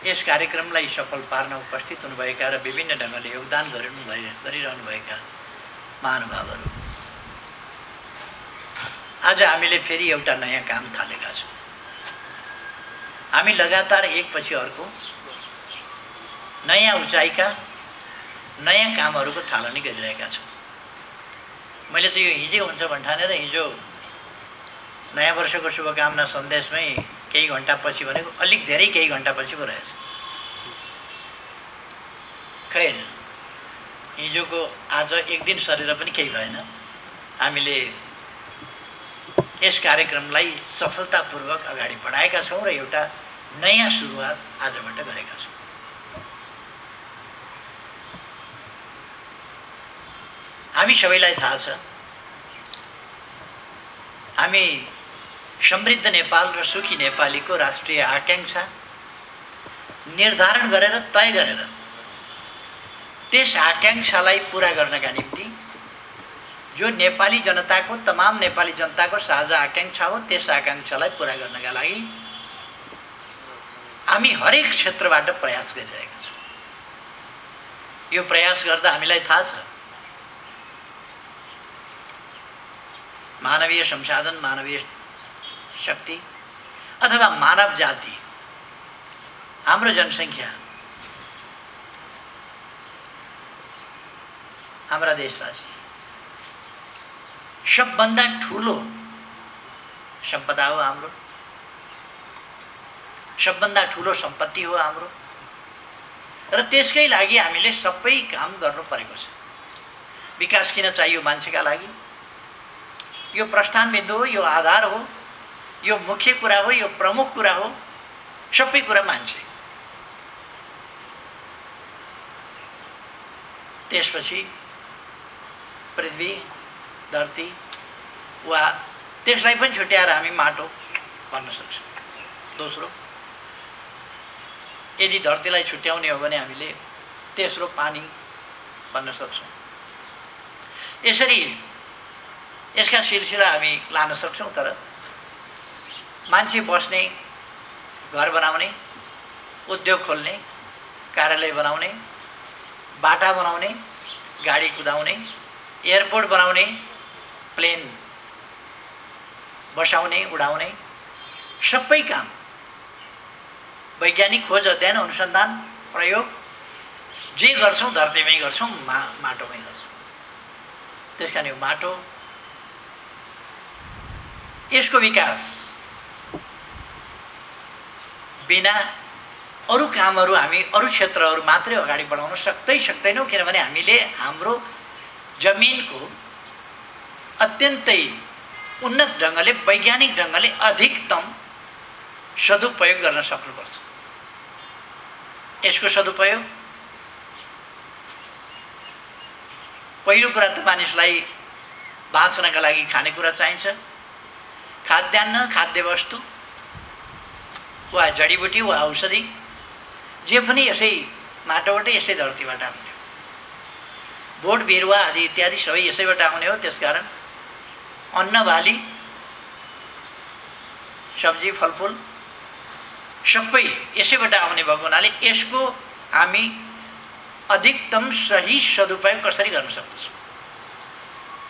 यस कार्यक्रमलाई सफल पार्न उपस्थित हुनुभएका र विभिन्न ढङ्गले योगदान गरिरहनुभएका महानुभावहरू, आज हामीले फेरि एउटा नयाँ काम थालेका छौँ। हामी लगातार एकपछि अर्को नयाँ उचाइका नयाँ कामहरूको थालनी गरिरहेका छौँ। मैले त यो हिजै हुन्छ भन्ठानेर हिजो नयाँ वर्षको शुभकामना सन्देशमै केही घण्टा पछि भनेको अलिक धेरै केही घण्टा पछि पो रहेछ। खैर, हिजोको आज एक दिन सरेर पनि केही भएन। हामीले यस कार्यक्रमलाई सफलतापूर्वक अगाडि बढाएका छौँ र एउटा नयाँ सुरुवात आजबाट गरेका छौँ। हामी सबैलाई थाहा छ, हामी समृद्ध नेपाल र सुखी नेपालीको राष्ट्रिय आकांक्षा निर्धारण गरेर तय गरेर त्यस आकांक्षालाई पूरा गर्नका निम्ति जो नेपाली जनताको, तमाम नेपाली जनताको साझा आकांक्षा हो, त्यस आकांक्षालाई पूरा गर्नका लागि हामी हरेक क्षेत्रबाट प्रयास गरिरहेका छौँ। यो प्रयास गर्दा हामीलाई थाहा छ मानवीय संसाधन, मानवीय शक्ति अथवा मानव जाति, हाम्रो जनसङ्ख्या, हाम्रा देशवासी सबभन्दा ठुलो सम्पदा हो हाम्रो, सबभन्दा ठुलो सम्पत्ति हो हाम्रो र त्यसकै लागि हामीले सबै काम गर्नु परेको छ। विकास किन चाहियो मान्छेका लागि? यो प्रस्थान बिन्दु हो, यो आधार हो, यो मुख्य कुरा हो, यो प्रमुख कुरा हो। सबै कुरा मान्छे, त्यसपछि पृथ्वी, धरती वा त्यसलाई पनि छुट्याएर हामी माटो भन्न सक्छौँ। दोस्रो, यदि धरतीलाई छुट्याउने हो भने हामीले तेस्रो पानी भन्न सक्छौँ। यसरी यसका सिलसिला हामी लान सक्छौँ। तर मान्छे बस्ने, घर बनाउने, उद्योग खोल्ने, कार्यालय बनाउने, बाटा बनाउने, गाडी कुदाउने, एयरपोर्ट बनाउने, प्लेन बसाउने, उडाउने, सबै काम वैज्ञानिक खोज, अध्ययन, अनुसन्धान, प्रयोग जे गर्छौँ धरतीमै गर्छौँ, माटोमै गर्छौँ। त्यस कारण यो माटो, यसको विकास बिना अरू कामहरू हामी अरू क्षेत्रहरू मात्रै अगाडि बढाउन सक्दैनौँ। किनभने हामीले हाम्रो जमिनको अत्यन्तै उन्नत ढङ्गले, वैज्ञानिक ढङ्गले अधिकतम सदुपयोग गर्न सक्नुपर्छ। यसको सदुपयोग पहिलो कुरा त मानिसलाई बाँच्नका लागि खानेकुरा चाहिन्छ। खाद्यान्न, खाद्य वस्तु वा जडीबुटी वा औषधि जे पनि यसै माटोबाट, यसै धरतीबाट आउने हो। बोट बिरुवा आदि इत्यादि सबै यसैबाट आउने हो। त्यसकारण अन्न बाली, सब्जी, फलफुल सबै यसैबाट आउने भएको हुनाले यसको हामी अधिकतम सही सदुपयोग कसरी गर्न सक्दछौँ,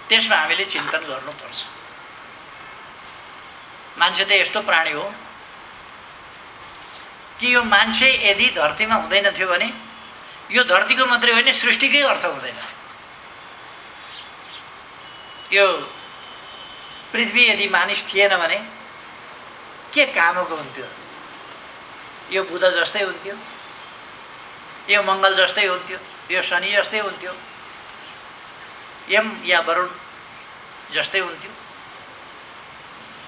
त्यसमा हामीले चिन्तन गर्नुपर्छ। मान्छे त यस्तो प्राणी हो कि यो मान्छे यदि धरतीमा हुँदैन थियो भने यो धरतीको मात्रै होइन, सृष्टिकै अर्थ हुँदैन थियो। यो पृथ्वी यदि मानिस थिएन भने के कामको हुन्थ्यो? यो बुध जस्तै हुन्थ्यो, यो मङ्गल जस्तै हुन्थ्यो, यो शनि जस्तै हुन्थ्यो, यम या वरुण जस्तै हुन्थ्यो,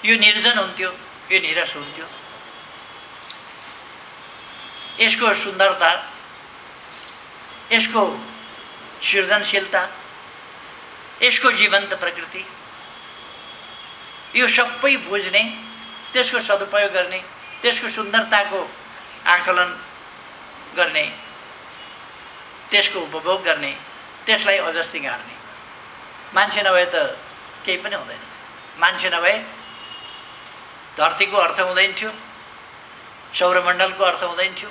यो निर्जन हुन्थ्यो, यो निरस हुन्थ्यो। यसको सुन्दरता, यसको सृजनशीलता, यसको जीवन्त प्रकृति, यो सबै बुझ्ने, त्यसको सदुपयोग गर्ने, त्यसको सुन्दरताको आकलन गर्ने, त्यसको उपभोग गर्ने, त्यसलाई अझ सिँगार्ने मान्छे नभए त केही पनि हुँदैन थियो। मान्छे नभए धरतीको अर्थ हुँदैन थियो, सौरमण्डलको अर्थ हुँदैन थियो,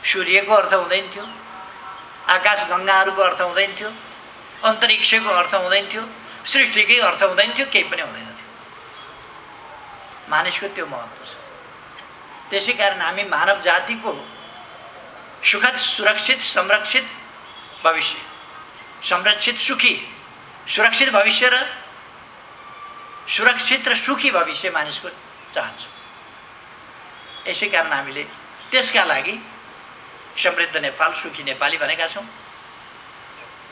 सूर्यको अर्थ हुँदैन थियो, आकाश गङ्गाहरूको अर्थ हुँदैन थियो, अन्तरिक्षको अर्थ हुँदैन थियो, सृष्टिकै अर्थ हुँदैन थियो, केही पनि हुँदैन थियो। मानिसको त्यो महत्त्व छ। त्यसै कारण हामी मानव जातिको सुखद, सुरक्षित, संरक्षित भविष्य, संरक्षित, सुखी, सुरक्षित भविष्य र सुरक्षित र सुखी भविष्य मानिसको चाहन्छौँ। यसै कारण हामीले त्यसका लागि समृद्ध नेपाल, सुखी नेपाली भनेका छौँ।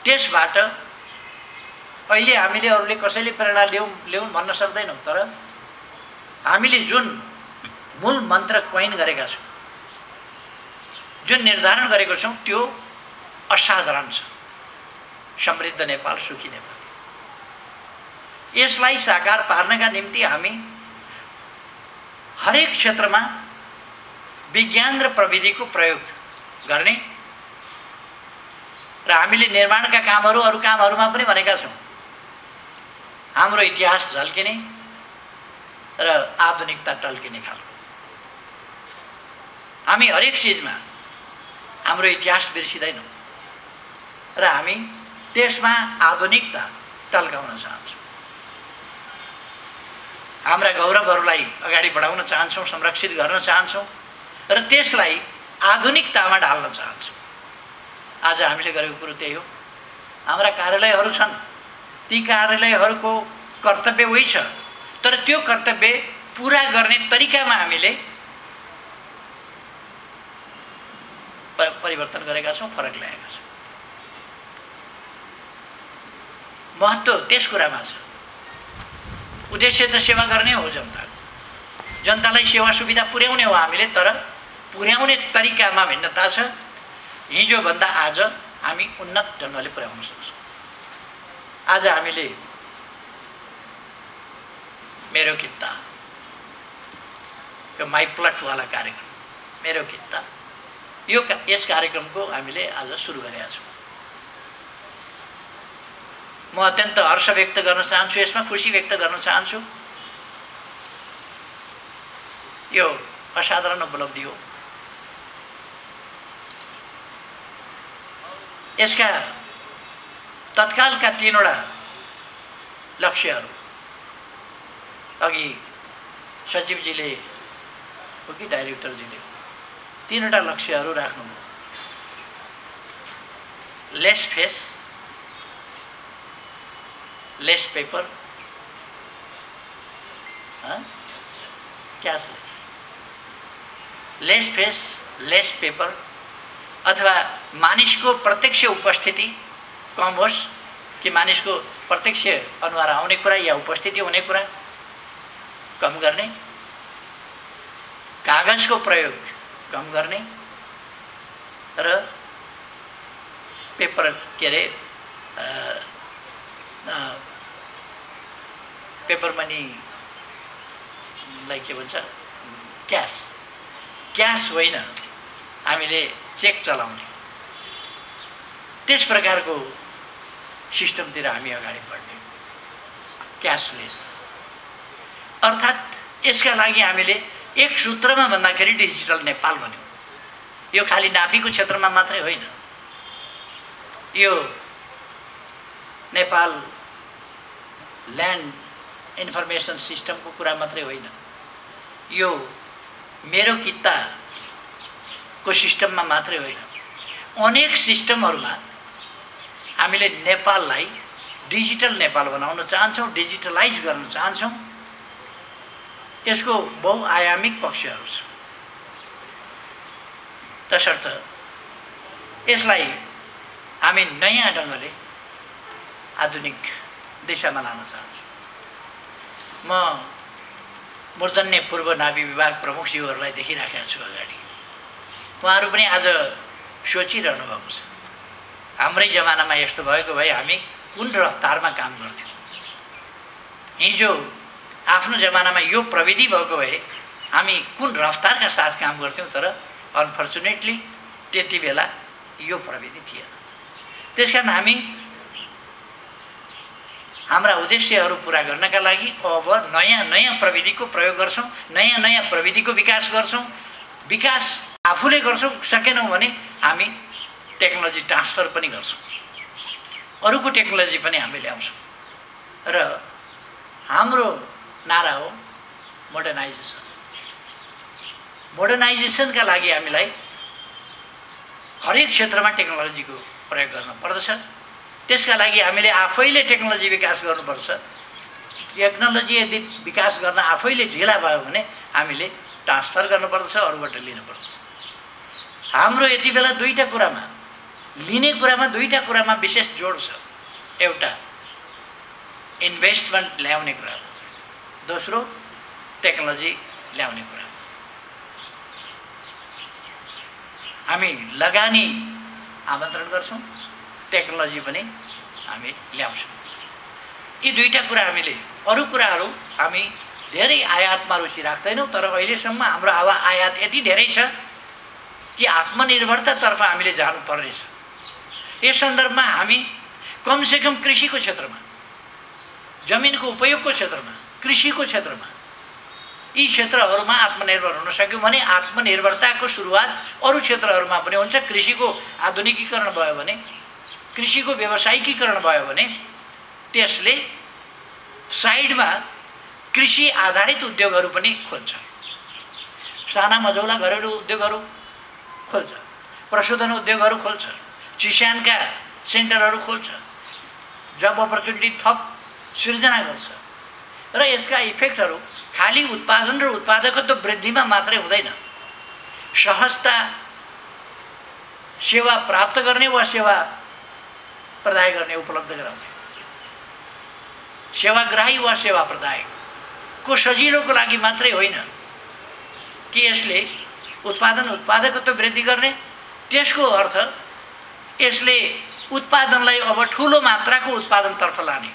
त्यसबाट अहिले हामीले अरूले कसैले प्रेरणा ल्याउँ भन्न सक्दैनौँ, तर हामीले जुन मूल मन्त्र कोइन गरेका छौँ, जुन निर्धारण गरेको छौँ, त्यो असाधारण छ। समृद्ध नेपाल, सुखी नेपाल। यसलाई साकार पार्नका निम्ति हामी हरेक क्षेत्रमा विज्ञान र प्रविधिको प्रयोग गर्ने र हामीले निर्माणका कामहरू, अरू कामहरूमा पनि भनेका छौँ, हाम्रो इतिहास झल्किने र आधुनिकता टल्किने खालको। हामी हरेक चिजमा हाम्रो इतिहास बिर्सिदैनौँ र हामी त्यसमा आधुनिकता टल्काउन चाहन्छौँ। हाम्रा गौरवहरूलाई अगाडि बढाउन चाहन्छौँ, संरक्षित गर्न चाहन्छौँ र त्यसलाई आधुनिकतामा ढाल्न चाहन्छौँ। आज हामीले गरेको कुरो त्यही हो। हाम्रा कार्यालयहरू छन्, ती कार्यालयहरूको कर्तव्य उही छ, तर त्यो कर्तव्य पुरा गर्ने तरिकामा हामीले परिवर्तन गरेका छौँ, फरक ल्याएका छौँ। महत्त्व त्यस कुरामा छ। उद्देश्य त सेवा गर्ने हो, जनतालाई सेवा सुविधा पुर्याउने हो हामीले, तर पुर्याउने तरिकामा भिन्नता छ। हिजोभन्दा आज हामी उन्नत ढङ्गले पुर्याउन सक्छौँ। आज हामीले मेरो कित्ता, यो माई प्लटवाला कार्यक्रम, मेरो कित्ता, यस कार्यक्रमको हामीले आज सुरु गरेका छौँ। म अत्यन्त हर्ष व्यक्त गर्न चाहन्छु, यसमा खुसी व्यक्त गर्न चाहन्छु। यो असाधारण उपलब्धि हो। यसका तत्कालका 3वटा लक्ष्यहरू अघि सचिवजीले हो कि डाइरेक्टरजीले 3वटा लक्ष्यहरू राख्नुभयो। Lace face, lace paper, cashless. Lace face, lace paper, अथवा मानिसको प्रत्यक्ष उपस्थिति कम होस् कि मानिसको प्रत्यक्ष अनुहार आउने कुरा या उपस्थिति हुने कुरा कम गर्ने, कागजको प्रयोग कम गर्ने र पेपर के अरे पेपर मनीलाई के भन्छ, क्यास होइन, हामीले चेक चलाउने, त्यस प्रकारको सिस्टमतिर हामी अगाडि बढ्ने। क्यासलेस अर्थात् यसका लागि हामीले एक सूत्रमा भन्दाखेरि डिजिटल नेपाल भन्यौँ। यो खालि नापीको क्षेत्रमा मात्रै होइन, यो नेपाल ल्यान्ड इन्फर्मेसन सिस्टमको कुरा मात्रै होइन, यो मेरो कित्ताको सिस्टममा मात्रै होइन, अनेक सिस्टमहरूमा हामीले नेपाललाई डिजिटल नेपाल बनाउन चाहन्छौँ, डिजिटलाइज गर्न चाहन्छौँ। यसको बहुआयामिक पक्षहरू छ। तसर्थ यसलाई हामी नयाँ ढङ्गले आधुनिक दिशामा लान चाहन्छौँ। म मूर्धन्य पूर्व नाभी विभाग प्रमुखज्यूहरूलाई देखिराखेको छु अगाडि। उहाँहरू पनि आज सोचिरहनु भएको छ, हाम्रै जमानामा यस्तो भएको भए हामी कुन रफ्तारमा काम गर्थ्यौँ। हिजो आफ्नो जमानामा यो प्रविधि भएको भए हामी कुन रफ्तारका साथ काम गर्थ्यौँ, तर अनफर्चुनेटली त्यति बेला यो प्रविधि थिएन। त्यसकारण हामी हाम्रा उद्देश्यहरू पुरा गर्नका लागि अब नयाँ नयाँ प्रविधिको प्रयोग गर्छौँ, नयाँ नयाँ प्रविधिको विकास गर्छौँ। विकास आफूले गर्छौँ, सकेनौँ भने हामी टेक्नोलोजी ट्रान्सफर पनि गर्छौँ, अरूको टेक्नोलोजी पनि हामी ल्याउँछौँ। र हाम्रो नारा हो मोडर्नाइजेसन। मोडर्नाइजेसनका लागि हामीलाई हरेक क्षेत्रमा टेक्नोलोजीको प्रयोग गर्न पर्दछ। त्यसका लागि हामीले आफैले टेक्नोलोजी विकास गर्नुपर्छ। टेक्नोलोजी यदि विकास गर्न आफैले ढिला भयो भने हामीले ट्रान्सफर गर्नुपर्दछ, अरूबाट लिनुपर्दछ। हाम्रो यति बेला दुईटा कुरामा, लिने कुरामा दुईटा कुरामा विशेष जोड छ। एउटा इन्भेस्टमेन्ट ल्याउने कुरामा, दोस्रो टेक्नोलोजी ल्याउने कुरामा। हामी लगानी आमन्त्रण गर्छौँ, टेक्नोलोजी पनि हामी ल्याउँछौँ। यी दुईटा कुरा हामीले, अरू कुराहरू हामी धेरै आयातमा रुचि राख्दैनौँ, तर अहिलेसम्म हाम्रो आयात यति धेरै छ कि आत्मनिर्भरतातर्फ हामीले जानुपर्नेछ। यस सन्दर्भमा हामी कमसेकम कृषिको क्षेत्रमा, जमिनको उपयोगको क्षेत्रमा, कृषिको क्षेत्रमा, यी क्षेत्रहरूमा आत्मनिर्भर हुन सक्यौँ भने आत्मनिर्भरताको सुरुवात अरू क्षेत्रहरूमा पनि हुन्छ। कृषिको आधुनिकीकरण भयो भने, कृषिको व्यावसायिकीकरण भयो भने त्यसले साइडमा कृषि आधारित उद्योगहरू पनि खोल्छ। साना मझौला घरेलु उद्योगहरू खोल्छ, प्रशोधन उद्योगहरू खोल्छ, चिसानका सेन्टरहरू खोल्छ, जब अपर्च्युनिटी थप सिर्जना गर्छ। र यसका इफेक्टहरू खाली उत्पादन र उत्पादकत्व वृद्धिमा मात्रै हुँदैन, सहजता सेवा प्राप्त गर्ने वा सेवा प्रदाय गर्ने, उपलब्ध गराउने, सेवाग्राही वा सेवा प्रदायकको सजिलोको लागि मात्रै होइन कि यसले उत्पादकत्व वृद्धि गर्ने। त्यसको अर्थ यसले उत्पादनलाई अब ठुलो मात्राको उत्पादनतर्फ लाने,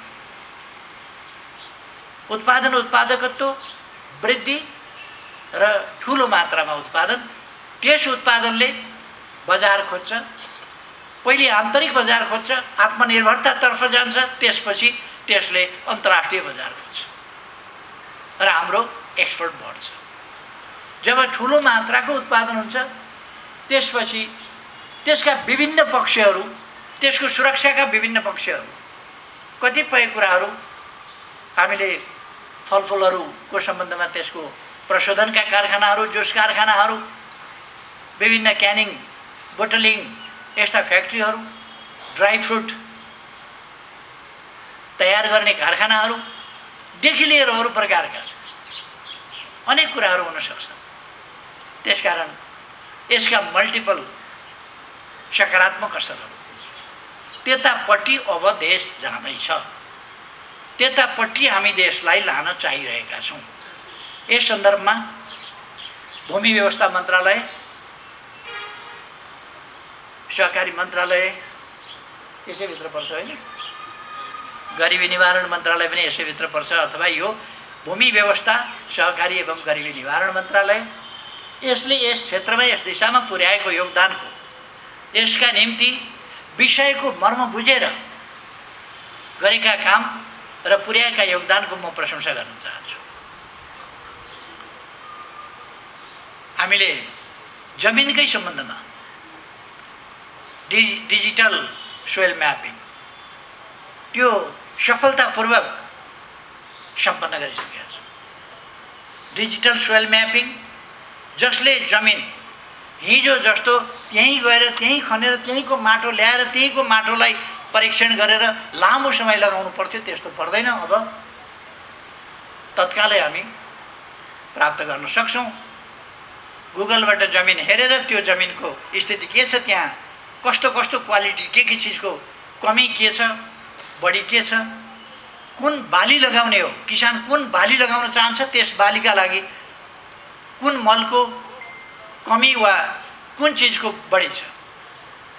उत्पादकत्व वृद्धि र ठुलो मात्रामा उत्पादन। त्यस उत्पादनले बजार खोज्छ, पहिले आन्तरिक बजार खोज्छ, आत्मनिर्भरतातर्फ जान्छ, त्यसपछि त्यसले अन्तर्राष्ट्रिय बजार खोज्छ र हाम्रो एक्सपोर्ट बढ्छ। जब ठुलो मात्राको उत्पादन हुन्छ त्यसपछि त्यसका विभिन्न पक्षहरू, त्यसको सुरक्षाका विभिन्न पक्षहरू, कतिपय कुराहरू हामीले फलफुलहरूको सम्बन्धमा त्यसको प्रशोधनका कारखानाहरू, जुस कारखानाहरू, विभिन्न क्यानिङ, बोटलिङ यस्ता फ्याक्ट्रीहरू, ड्राई फ्रुट तयार गर्ने कारखानाहरूदेखि लिएर अरू प्रकारका अनेक कुराहरू हुन सक्छ। त्यसकारण यसका मल्टिपल सकारात्मक असरहरू, त्यतापट्टि अब देश जाँदैछ, त्यतापट्टि हामी देशलाई लान चाहिरहेका छौँ। यस सन्दर्भमा भूमि व्यवस्था मन्त्रालय, सहकारी मन्त्रालय यसैभित्र पर्छ होइन, गरिबी निवारण मन्त्रालय पनि यसैभित्र पर्छ, अथवा यो भूमि व्यवस्था सहकारी एवं गरिबी निवारण मन्त्रालय, यसले यस क्षेत्रमा, यस दिशामा पुर्याएको योगदानको, यसका निम्ति विषयको मर्म बुझेर गरेका काम र पुर्याएका योगदानको म प्रशंसा गर्न चाहन्छु। हामीले जमिनकै सम्बन्धमा डिजिटल सोइल म्यापिङ त्यो सफलतापूर्वक सम्पन्न गरिसकेका छौँ। डिजिटल सोइल म्यापिङ जसले जमिन हिजो जस्तो त्यहीँ गएर त्यहीँ खनेर त्यहीँको माटो ल्याएर त्यहीँको माटोलाई परीक्षण गरेर लामो समय लगाउनु पर्थ्यो, त्यस्तो पर्दैन। अब तत्कालै हामी प्राप्त गर्न सक्छौँ। गुगलबाट जमिन हेरेर त्यो जमिनको स्थिति के छ, त्यहाँ कस्तो कस्तो क्वालिटी के चिजको कमी के छ, बढी के छ, कुन बाली लगाउने हो, किसान कुन बाली लगाउन चाहन्छ, त्यस बालीका लागि कुन मलको कमी वा कुन चिजको बढी छ,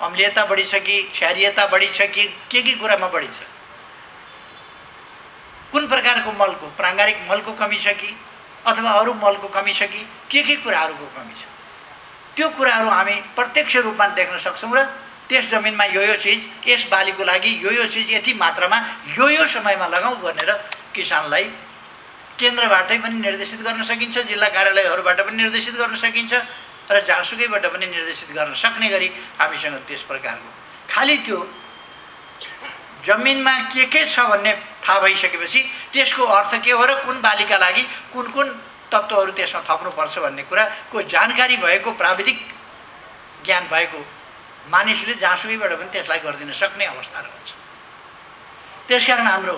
अम्लीयता बढी छ कि क्षारीयता बढी छ कि के कुरामा बढी छ, कुन प्रकारको मलको, प्राङ्गारिक मलको कमी छ कि अथवा अरू मलको कमी छ कि के कुराहरूको कमी छ, त्यो कुराहरू हामी प्रत्यक्ष रूपमा देख्न सक्छौँ। र त्यस जमिनमा यो चिज, यस बालीको लागि यो चिज यति मात्रामा यो समयमा लगाउँ भनेर किसानलाई केन्द्रबाटै पनि निर्देशित गर्न सकिन्छ, जिल्ला कार्यालयहरूबाट पनि निर्देशित गर्न सकिन्छ, र जहाँसुकैबाट पनि निर्देशित गर्न सक्ने गरी हामीसँग त्यस प्रकारको खालि त्यो जमिनमा के छ भन्ने थाहा भइसकेपछि त्यसको अर्थ के हो र कुन बालीका लागि कुन कुन तत्त्वहरू त्यसमा थप्नुपर्छ भन्ने कुराको जानकारी भएको प्राविधिक ज्ञान भएको मानिसले जहाँसुकैबाट पनि त्यसलाई गरिदिन सक्ने अवस्था रहन्छ। त्यसकारण हाम्रो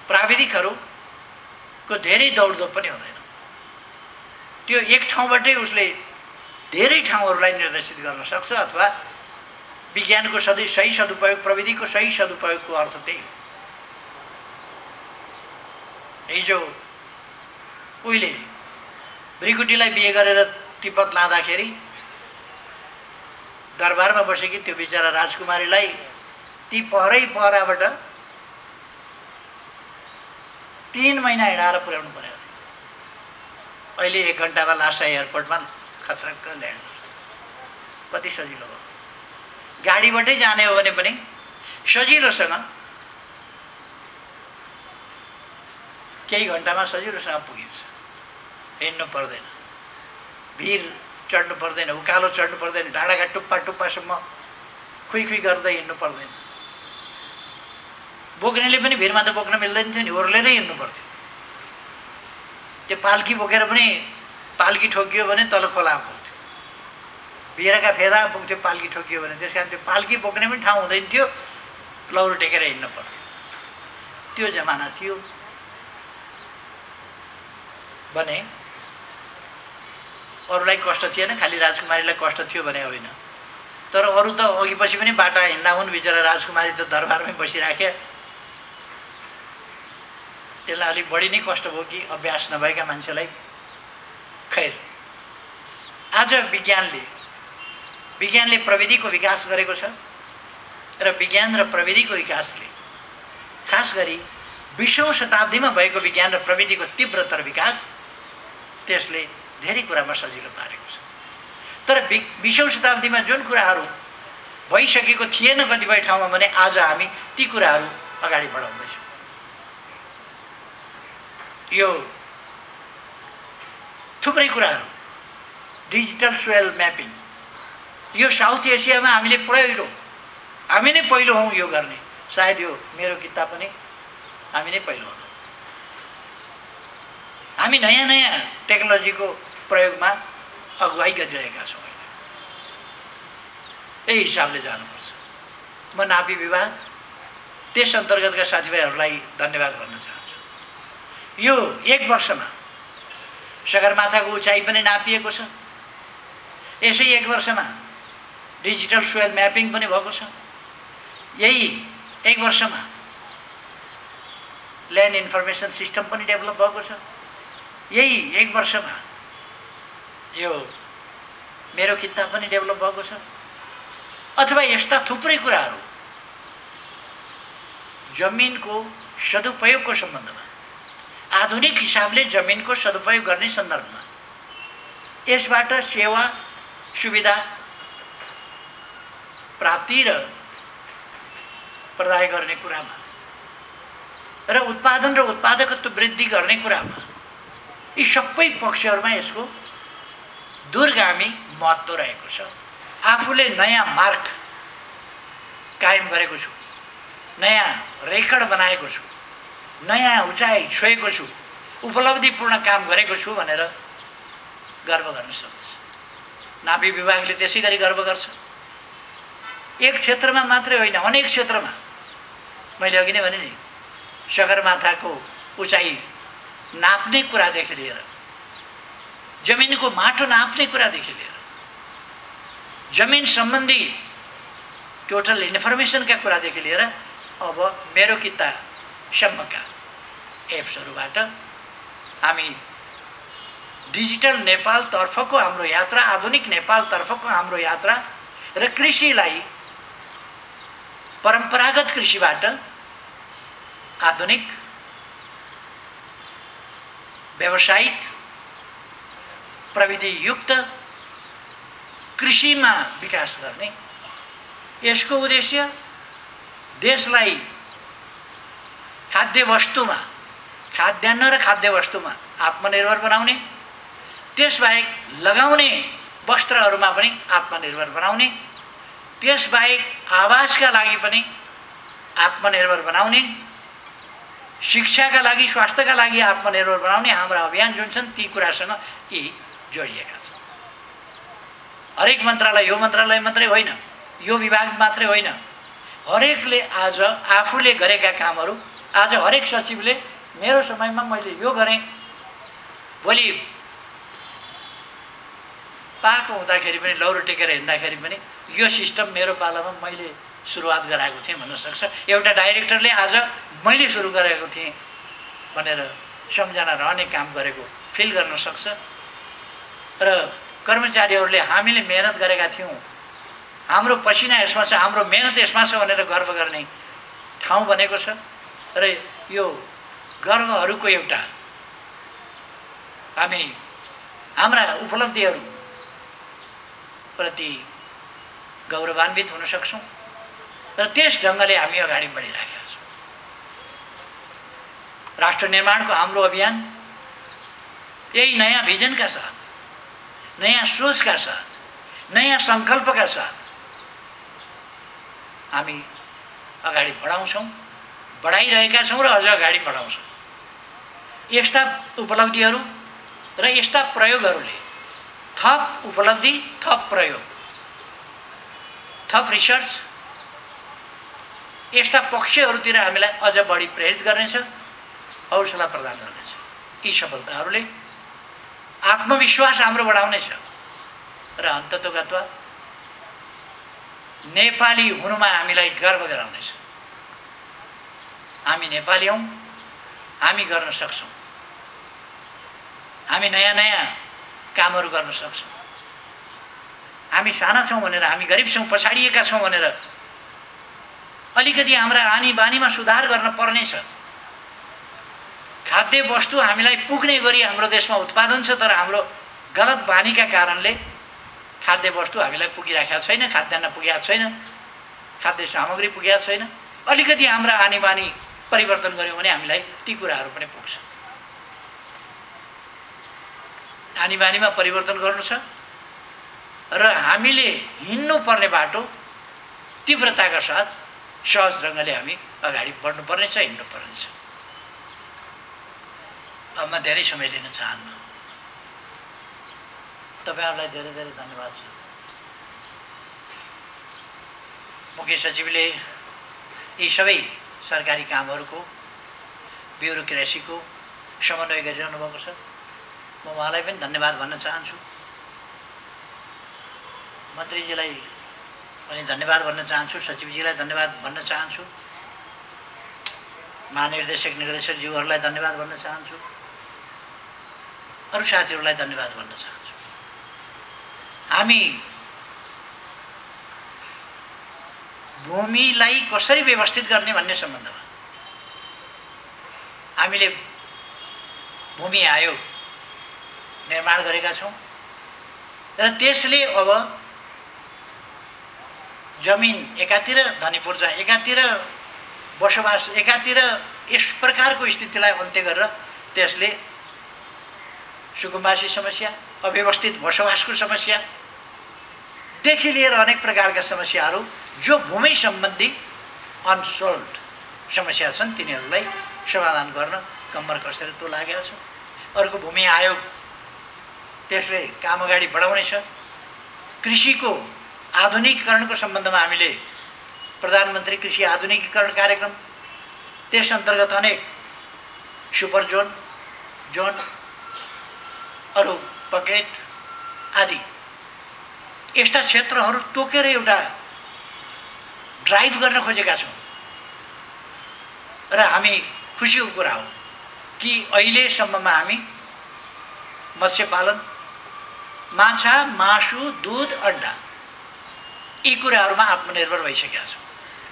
प्राविधिकहरूको धेरै दौडधोप पनि हुँदैन। त्यो एक ठाउँबाटै उसले धेरै ठाउँहरूलाई निर्देशित गर्न सक्छ अथवा विज्ञानको सही सदुपयोग प्रविधिको सही सदुपयोगको अर्थ त्यही हो। हिजो उहिले भृगुटीलाई बिहे गरेर तिब्बत लाँदाखेरि दरबारमा बसेकी त्यो बिचरा राजकुमारीलाई ती पहराबाट 3 महिना हिँडाएर पुर्याउनु पर्यो। अहिले 1 घन्टामा लासा एयरपोर्टमा खतरक्क ल्यान्ड गर्छ। कति सजिलो हो। गाडीबाटै जाने हो भने पनि सजिलोसँग केही घन्टामा सजिलोसँग पुगिन्छ। हिँड्नु पर्दैन, भिर चढ्नु पर्दैन, उकालो चढ्नु पर्दैन, डाँडाका टुप्पासम्म खुइ गर्दै हिँड्नु पर्दैन। बोक्नेले पनि भिरमा त बोक्न मिल्दैन थियो नि, ओर्लेरै हिँड्नु पर्थ्यो। त्यो पाल्की बोकेर पनि पाल्की ठोकियो भने तल खोला पुग्थ्यो, भिरका फेदा पुग्थ्यो पाल्की ठोकियो भने। त्यस कारण त्यो पाल्की बोक्ने पनि ठाउँ हुँदैन थियो, लौरो टेकेर हिँड्नु पर्थ्यो। त्यो जमाना थियो भने अरूलाई कष्ट थिएन, खालि राजकुमारीलाई कष्ट थियो भने होइन। तर अरू त अघि पछि पनि बाटा हिँड्दा हुन्, बिचरा राजकुमारी त दरबारमै बसिराखे। त्यसलाई अलिक बढी नै कष्ट भयो कि अभ्यास नभएका मान्छेलाई। खैर, आज विज्ञानले प्रविधिको विकास गरेको छ र विज्ञान र प्रविधिको विकासले खास गरी 20औं शताब्दीमा भएको विज्ञान र प्रविधिको तीव्रतर विकास त्यसले धेरै कुरामा सजिलो पारेको छ। तर 20औं शताब्दीमा जुन कुराहरू भइसकेको थिएन कतिपय ठाउँमा भने आज हामी ती कुराहरू अगाडि बढाउँदैछौँ। यो थुप्रै कुराहरू, डिजिटल सोइल म्यापिङ, यो साउथ एसियामा हामी नै पहिलो हौँ यो गर्ने। सायद यो मेरो किताब पनि हामी नै पहिलो हौँ। हामी नयाँ टेक्नोलोजीको प्रयोगमा अगुवाई गरिरहेका छौँ। यही हिसाबले जानुपर्छ। म नापी विभाग त्यस अन्तर्गतका साथीभाइहरूलाई धन्यवाद भन्न चाहन्छु। यो 1 वर्षमा सगरमाथाको उचाइ पनि नापिएको छ। यसै 1 वर्षमा डिजिटल सोइल म्यापिङ पनि भएको छ। यही 1 वर्षमा ल्यान्ड इन्फर्मेसन सिस्टम पनि डेभलप भएको छ। यही 1 वर्षमा यो मेरो किताब पनि डेभलप भएको छ। अथवा यस्ता थुप्रै कुराहरू जमिनको सदुपयोगको सम्बन्धमा, आधुनिक हिसाबले जमिनको सदुपयोग गर्ने सन्दर्भमा, यसबाट सेवा सुविधा प्राप्ति र प्रदाय गर्ने कुरामा र उत्पादन र उत्पादकत्व वृद्धि गर्ने कुरामा, यी सबै पक्षहरूमा यसको दूरगामी महत्त्व रहेको छ। आफूले नयाँ मार्ग कायम गरेको छु, नयाँ रेकर्ड बनाएको छु, नयाँ उचाइ छोएको छु, उपलब्धिपूर्ण काम गरेको छु भनेर गर्व गर्न सक्दछ। नापी विभागले त्यसै गरी गर्व गर्छ। एक क्षेत्रमा मात्रै होइन, अनेक क्षेत्रमा। मैले अघि नै भने नि, सगरमाथाको उचाइ नाप्ने कुरादेखि लिएर, जमिनको माटो नाप्ने कुरादेखि लिएर, जमिन सम्बन्धी टोटल इन्फर्मेसनका कुरादेखि लिएर अब मेरो किताबसम्मका एप्सहरूबाट हामी डिजिटल नेपालतर्फको हाम्रो यात्रा, आधुनिक नेपालतर्फको हाम्रो यात्रा र कृषिलाई परम्परागत कृषिबाट आधुनिक व्यावसायिक प्रविधियुक्त कृषिमा विकास गर्ने, यसको उद्देश्य देशलाई खाद्यवस्तुमा, खाद्यान्न र खाद्यवस्तुमा आत्मनिर्भर बनाउने, त्यसबाहेक लगाउने वस्त्रहरूमा पनि आत्मनिर्भर बनाउने, त्यसबाहेक आवासका लागि पनि आत्मनिर्भर बनाउने, शिक्षाका लागि, स्वास्थ्यका लागि आत्मनिर्भर बनाउने हाम्रा अभियान जुन छन् ती कुरासँग यी जोडिएका छन्। हरेक मन्त्रालय यो मन्त्रालय मात्रै होइन, यो विभाग मात्रै होइन, हरेकले आज आफूले गरेका कामहरू, आज हरेक सचिवले मेरो समयमा मैले यो गरेँ, भोलि पाएको हुँदाखेरि पनि लौरो टेकेर हिँड्दाखेरि पनि यो सिस्टम मेरो पालामा मैले सुरुवात गराएको थिएँ भन्न सक्छ। एउटा डाइरेक्टरले आज मैले सुरु गरेको थिएँ भनेर सम्झना रहने काम गरेको फिल गर्न सक्छ। र कर्मचारीहरूले हामीले मेहनत गरेका थियौँ, हाम्रो पसिना यसमा छ, हाम्रो मेहनत यसमा छ भनेर गर्व गर्ने ठाउँ बनेको छ। र यो गर्वहरूको एउटा हामी हाम्रा उपलब्धिहरू प्रति गौरवान्वित हुन सक्छौँ र त्यस ढङ्गले हामी अगाडि बढिरहेका छौँ। राष्ट्र निर्माणको हाम्रो अभियान यही नयाँ भिजनका साथ, नयाँ सोचका साथ, नयाँ सङ्कल्पका साथ हामी अगाडि बढाउँछौँ, बढाइरहेका छौँ र अझ अगाडि बढाउँछौँ। यस्ता उपलब्धिहरू र यस्ता प्रयोगहरूले थप उपलब्धि, थप प्रयोग, थप रिसर्च यस्ता पक्षहरूतिर हामीलाई अझ बढी प्रेरित गर्नेछ, हौसला प्रदान गर्नेछ। यी सफलताहरूले आत्मविश्वास हाम्रो बढाउनेछ र अन्ततोगत्वा नेपाली हुनुमा हामीलाई गर्व गराउनेछ। हामी नेपाली हौँ, हामी गर्न सक्छौँ, हामी नयाँ नयाँ कामहरू गर्न सक्छौँ। हामी साना छौँ भनेर, हामी गरिब छौँ, पछाडिएका छौँ भनेर अलिकति हाम्रा आनी बानीमा सुधार गर्न पर्नेछ। खाद्य वस्तु हामीलाई पुग्ने गरी हाम्रो देशमा उत्पादन छ, तर हाम्रो गलत बानीका कारणले खाद्य वस्तु हामीलाई पुगिरहेको छैन, खाद्यान्न पुगेको छैन, खाद्य सामग्री पुगेको छैन। अलिकति हाम्रा आनी बानी परिवर्तन गऱ्यौँ भने हामीलाई ती कुराहरू पनि पुग्छ। आनी बानीमा परिवर्तन गर्नु छ र हामीले हिँड्नुपर्ने बाटो तीव्रताका साथ सहज ढङ्गले हामी अगाडि बढ्नुपर्नेछ, हिँड्नुपर्नेछ। अब म धेरै समय लिन चाहन्न। तपाईहरुलाई धेरै धेरै धन्यवाद छ। मुख्य सचिवले यी सबै सरकारी कामहरूको ब्युरोक्रेसीको समन्वय गरिरहनु भएको छ। म उहाँलाई पनि धन्यवाद भन्न चाहन्छु। मन्त्रीजीलाई पनि धन्यवाद भन्न चाहन्छु, सचिवजीलाई धन्यवाद भन्न चाहन्छु, महानिर्देशक निर्देशकज्यूहरूलाई धन्यवाद भन्न चाहन्छु, अरू साथीहरूलाई धन्यवाद भन्न चाहन्छु। हामी भूमिलाई कसरी व्यवस्थित गर्ने भन्ने सम्बन्धमा हामीले भूमि आयोग निर्माण गरेका छौँ र त्यसले अब जमिन एकातिर धनी पूर्जा, एकातिर बसोबास, एकातिर यस प्रकारको स्थितिलाई अन्त्य गरेर त्यसले सुकुम्बासी समस्या, अव्यवस्थित बसोबासको समस्यादेखि लिएर अनेक प्रकारका समस्याहरू जो भूमि सम्बन्धी अनसोल्भ समस्या छन् तिनीहरूलाई समाधान गर्न कम्मर कसेर तो लागेको छ। अर्को भूमि आयोग, त्यसले काम अगाडि बढाउनेछ। कृषिको आधुनिकीकरणको सम्बन्धमा हामीले प्रधानमन्त्री कृषि आधुनिकीकरण कार्यक्रम, त्यस अन्तर्गत अनेक सुपर जोन, अरू पकेट आदि यस्ता क्षेत्रहरू तोकेर एउटा ड्राइभ गर्न खोजेका छौँ। र हामी खुसीको कुरा हो कि अहिलेसम्ममा हामी मत्स्य पालन, माछा, मासु, दूध, अण्डा यी कुराहरूमा आत्मनिर्भर भइसकेका छौँ।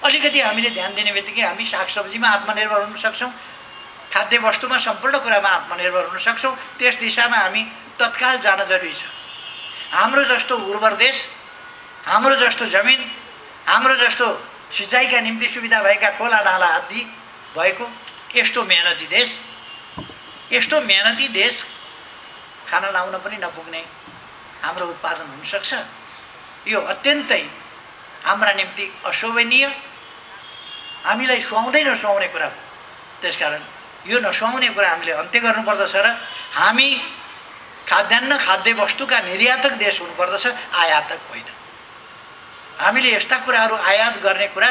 अलिकति हामीले ध्यान दिने बित्तिकै हामी सागसब्जीमा आत्मनिर्भर हुन सक्छौँ, खाद्य वस्तुमा सम्पूर्ण कुरामा आत्मनिर्भर हुन सक्छौँ। त्यस दिशामा हामी तत्काल जान जरुरी छ। हाम्रो जस्तो उर्वर देश, हाम्रो जस्तो जमिन, हाम्रो जस्तो सिँचाइका निम्ति सुविधा भएका खोला नाला आदि भएको यस्तो मेहनती देश खाना लाउन पनि नपुग्ने, हाम्रो उत्पादन हुन सक्छ। यो अत्यन्तै हाम्रा निम्ति अशोभनीय, हामीलाई सुहाउँदै नसुहाउने कुरा हो। त्यसकारण यो नसुहाउने कुरा हामीले अन्त्य गर्नुपर्दछ र हामी खाद्यान्न खाद्य वस्तुका निर्यातक देश हुनुपर्दछ, आयातक होइन। हामीले यस्ता कुराहरू आयात गर्ने कुरा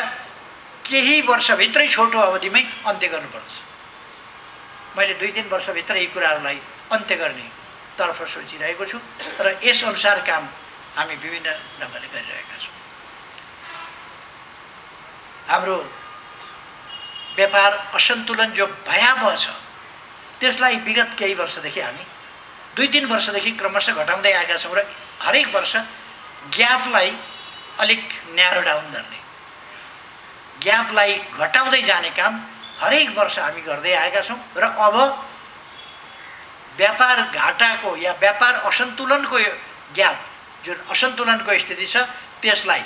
केही वर्षभित्रै छोटो अवधिमै अन्त्य गर्नुपर्दछ। मैले 2-3 वर्षभित्र यी कुराहरूलाई अन्त्य गर्ने तर्फ सोचिरहेको छु र यस अनुसार काम हामी विभिन्न ढङ्गले गरिरहेका छौँ। हाम्रो व्यापार असन्तुलन जो भयावह छ त्यसलाई विगत केही वर्षदेखि हामी 2-3 वर्षदेखि क्रमशः घटाउँदै आएका छौँ र हरेक वर्ष ग्यापलाई अलिक न्यारो डाउन गर्ने, ग्यापलाई घटाउँदै जाने काम हरेक वर्ष हामी गर्दै आएका छौँ र अब व्यापार घाटाको या व्यापार असन्तुलनको ग्याप जुन असन्तुलनको स्थिति छ त्यसलाई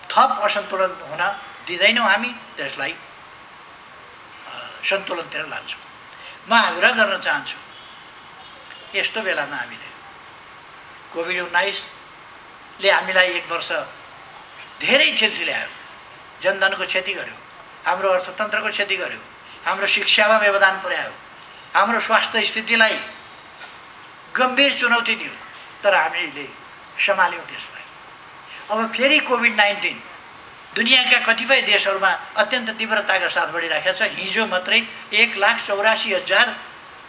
थप असन्तुलन हुन दिँदैनौँ, हामी त्यसलाई सन्तुलनतिर लान्छौँ। म आग्रह गर्न चाहन्छु, यस्तो बेलामा हामीले कोभिड-19ले हामीलाई 1 वर्ष धेरै क्षति ल्यायो, जनधनको क्षति गर्यो, हाम्रो अर्थतन्त्रको क्षति गर्यो, हाम्रो शिक्षामा व्यवधान पुर्यायो, हाम्रो स्वास्थ्य स्थितिलाई गम्भीर चुनौती दियो, तर हामीले सम्हाल्यौँ त्यसलाई। अब फेरि कोभिड-19 दुनियाँका कतिपय देशहरूमा अत्यन्त तीव्रताका साथ बढिरहेको छ। हिजो मात्रै 1,84,000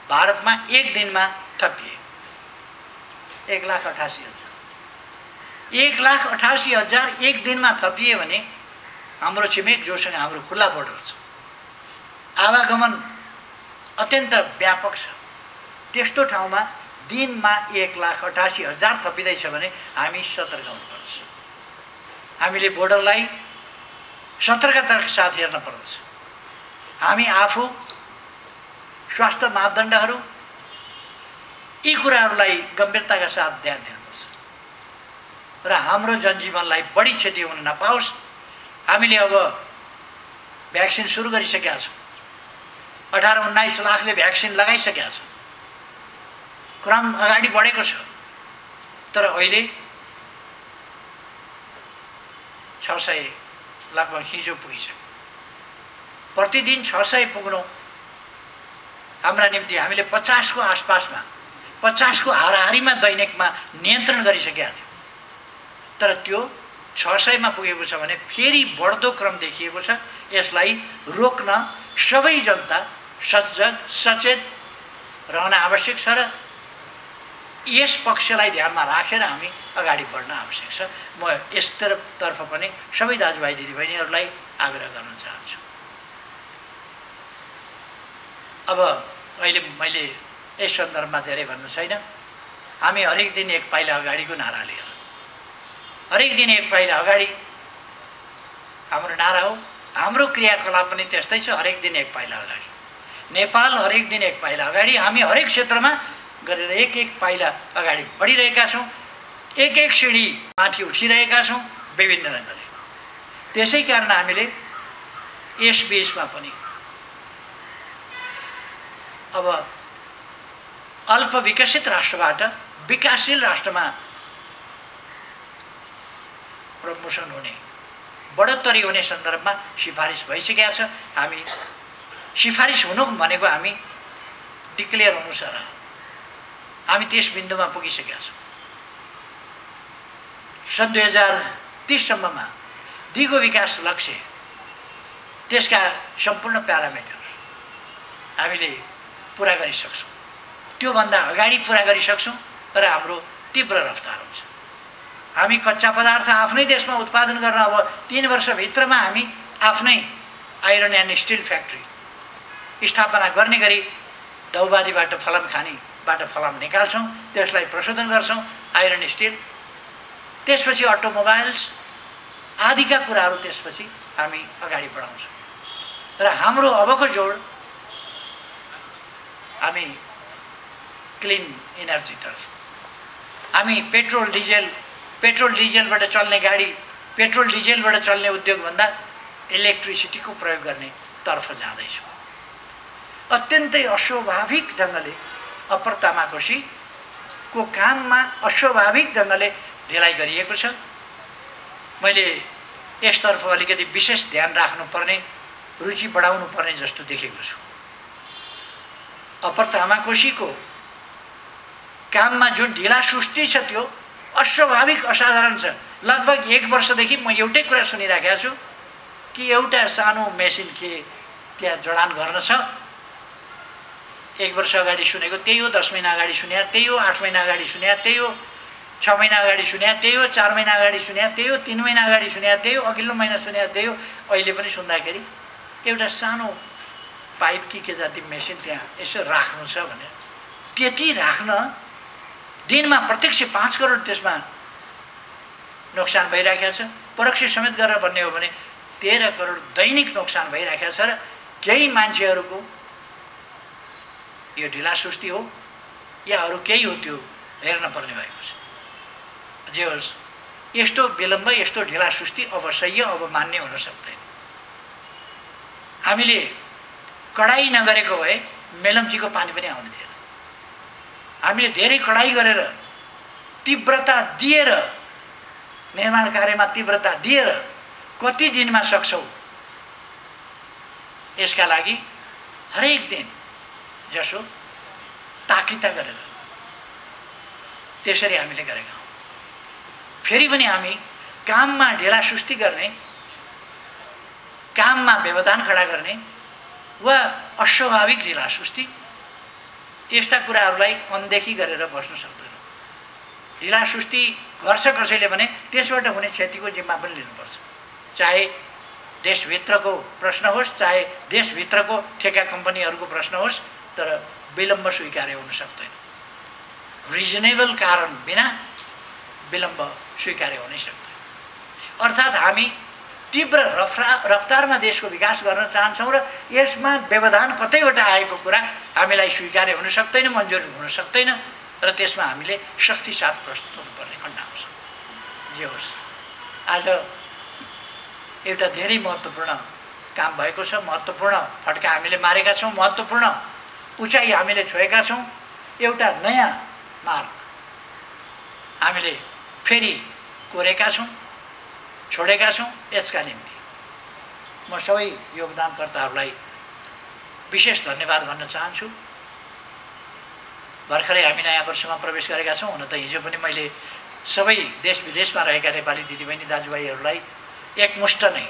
भारतमा एक दिनमा थपिए। 1,88,000 1,88,000 एक दिनमा थपिए भने हाम्रो छिमेक जोसँग हाम्रो खुल्ला बोर्डर छ, आवागमन अत्यन्त व्यापक छ, त्यस्तो ठाउँमा दिनमा 1,88,000 थपिँदैछ भने हामी सतर्क हुनुपर्छ। हामीले बोर्डरलाई सतर्कताका साथ हेर्न पर्दछ। हामी आफू स्वास्थ्य मापदण्डहरू यी कुराहरूलाई गम्भीरताका साथ ध्यान दिनुपर्छ र हाम्रो जनजीवनलाई बढी क्षति हुन नपाओस्। हामीले अब भ्याक्सिन सुरु गरिसकेका छौँ, 18-19 लाखले भ्याक्सिन लगाइसकेका छ, क्रम अगाडि बढेको छ, तर अहिले 600 लगभग हिजो पुगिसक्यो। प्रतिदिन 600 पुग्नु हाम्रा निम्ति हामीले 50 को आसपासमा 50 को हाराहारीमा दैनिकमा नियन्त्रण गरिसकेका थियौँ, तर त्यो 600 मा पुगेको छ भने फेरि बढ्दो क्रम देखिएको छ। यसलाई रोक्न सबै जनता सजग सचेत रहन आवश्यक छ र यस पक्षलाई ध्यानमा राखेर हामी अगाडि बढ्न आवश्यक छ। म यसतर्फ पनि सबै दाजुभाइ दिदीबहिनीहरूलाई आग्रह गर्न चाहन्छु। अब अहिले मैले यस सन्दर्भमा धेरै भन्नु छैन। हामी हरेक दिन एक पाइला अगाडिको नारा लिएर, हरेक दिन एक पाइला अगाडि हाम्रो नारा हो। हाम्रो क्रियाकलाप पनि त्यस्तै छ, हरेक दिन एक पाइला अगाडि। नेपाल हरेक दिन एक पाइला अगाडि, हामी हरेक क्षेत्रमा गरेर एक एक पाइला अगाडि बढिरहेका छौँ, एक एक सिँढी माथि उठिरहेका छौँ विभिन्न ढङ्गले। त्यसै कारण हामीले यस बीचमा पनि अब अल्प विकसित राष्ट्रबाट विकासशील राष्ट्रमा प्रमोसन हुने, बढोत्तरी हुने सन्दर्भमा सिफारिस भइसकेका छ। हामी सिफारिस हुनु भनेको हामी डिक्लेयर हुनु छ र हामी त्यस बिन्दुमा पुगिसकेका छौँ। सन् 2030 सम्ममा दिगो विकास लक्ष्य, त्यसका सम्पूर्ण प्यारामिटर हामीले पुरा गरिसक्छौँ, त्योभन्दा अगाडि पुरा गरिसक्छौँ र हाम्रो तीव्र रफ्तार हुन्छ। हामी कच्चा पदार्थ आफ्नै देशमा उत्पादन गर्न अब 3 वर्षभित्रमा हामी आफ्नै आइरन एन्ड स्टिल फ्याक्ट्री स्थापना गर्ने गरी दौबादीबाट फलाम खानीबाट फलाम निकाल्छौँ, त्यसलाई प्रशोधन गर्छौँ आइरन स्टिल, त्यसपछि अटोमोबाइल्स आदिका कुराहरू त्यसपछि हामी अगाडि बढाउँछौँ। र हाम्रो अबको जोड हामी क्लिन एनर्जीतर्फ, हामी पेट्रोल डिजेलबाट चल्ने गाडी, पेट्रोल डिजेलबाट चल्ने उद्योगभन्दा इलेक्ट्रिसिटीको प्रयोग गर्ने तर्फ जाँदैछौँ। अत्यन्तै अस्वाभाविक ढङ्गले अप्पर तामाकोशी को काममा अस्वाभाविक ढङ्गले ढिलाइ गरिएको छ। मैले यसतर्फ अलिकति विशेष ध्यान राख्नुपर्ने, रुचि बढाउनु पर्ने जस्तो देखेको छु। अप्पर तामाकोशीको काममा जुन ढिला सुस्ती छ त्यो अस्वाभाविक असाधारण छ। लगभग 1 वर्षदेखि म एउटै कुरा सुनिराखेको छु कि एउटा सानो मेसिन के त्यहाँ जडान गर्न छ। 1 वर्ष अगाडि सुनेको त्यही हो, 10 महिना अगाडि सुने त्यही हो, 8 महिना अगाडि सुने त्यही हो, 6 महिना अगाडि सुने त्यही हो, 4 महिना अगाडि सुने त्यही हो, 3 महिना अगाडि सुने त्यही हो, अघिल्लो महिना सुने त्यही हो। अहिले पनि सुन्दाखेरि एउटा सानो पाइप के जाति मेसिन त्यहाँ यसो राख्नु छ भनेर, त्यति राख्न दिनमा प्रत्यक्ष 5 करोड त्यसमा नोक्सान भइराखेको छ। परोक्ष समेत गरेर भन्ने हो भने 13 करोड दैनिक नोक्सान भइराखेको छ। र केही मान्छेहरूको यो ढिला सुस्ती हो या अरू केही हो त्यो हेर्न पर्ने भएको छ। जे होस्, यस्तो विलम्ब, यस्तो ढिला सुस्ती अब सह्य, अब मान्य हुन सक्दैन। हामीले कडाई नगरेको भए मेलम्चीको पानी पनि आउने थिएन। हामीले धेरै कडाई गरेर, तीव्रता दिएर, निर्माण कार्यमा तीव्रता दिएर कति दिनमा सक्छौँ, यसका लागि हरेक दिन जसो ताकिता गरेर त्यसरी हामीले गरेका हौँ। फेरि पनि हामी काममा ढिला सुस्ती गर्ने, काममा व्यवधान खडा गर्ने वा अस्वाभाविक ढिला सुस्ती, यस्ता कुराहरूलाई अनदेखी गरेर बस्न सक्दैन। ढिला सुस्ती गर्छ कसैले भने त्यसबाट हुने क्षतिको जिम्मा पनि लिनुपर्छ। चाहे देशभित्रको प्रश्न होस्, चाहे देशभित्रको ठेका कम्पनीहरूको प्रश्न होस्, तर विलम्ब स्वीकार्य हुन सक्दैन। रिजनेबल कारण बिना विलम्ब स्वीकार्य हुनै सक्दैन। अर्थात् हामी तीव्र रफ्तारमा देशको विकास गर्न चाहन्छौँ र यसमा व्यवधान कतैबाट आएको कुरा हामीलाई स्वीकार्य हुन सक्दैन, मन्जुर हुन सक्दैन र त्यसमा हामीले शक्ति साथ प्रस्तुत हुनुपर्ने खण्ड आउँछ। जे होस्, आज एउटा धेरै महत्त्वपूर्ण काम भएको छ। महत्त्वपूर्ण फड्का हामीले मारेका छौँ, महत्त्वपूर्ण उचाइ हामीले छोएका छौँ। एउटा नयाँ मार्ग हामीले फेरि कोरेका छौँ, छोडेका छौँ। यसका निम्ति म सबै योगदानकर्ताहरूलाई विशेष धन्यवाद भन्न चाहन्छु। भर्खरै हामी नयाँ वर्षमा प्रवेश गरेका छौँ। हुन त हिजो पनि मैले सबै देश विदेशमा रहेका नेपाली दिदीबहिनी दाजुभाइहरूलाई एकमुष्ट नै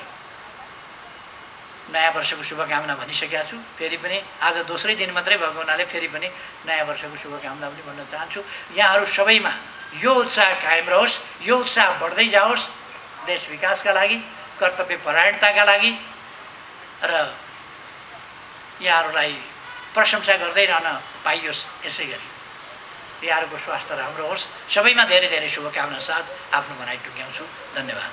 नयाँ वर्षको शुभकामना भनिसकेका छु। फेरि पनि आज दोस्रै दिन मात्रै भएको हुनाले फेरि पनि नयाँ वर्षको शुभकामना पनि भन्न चाहन्छु। यहाँहरू सबैमा यो उत्साह कायम रहोस्, यो उत्साह बढ्दै जाओस्, देश विकासका लागि, कर्तव्य परायणताका लागि, र यहाँहरूलाई प्रशंसा गर्दै रहन पाइयोस्। यसै गरी यहाँहरूको स्वास्थ्य राम्रो होस्। सबैमा धेरै धेरै शुभकामना साथ आफ्नो भनाइ टुङ्ग्याउँछु। धन्यवाद।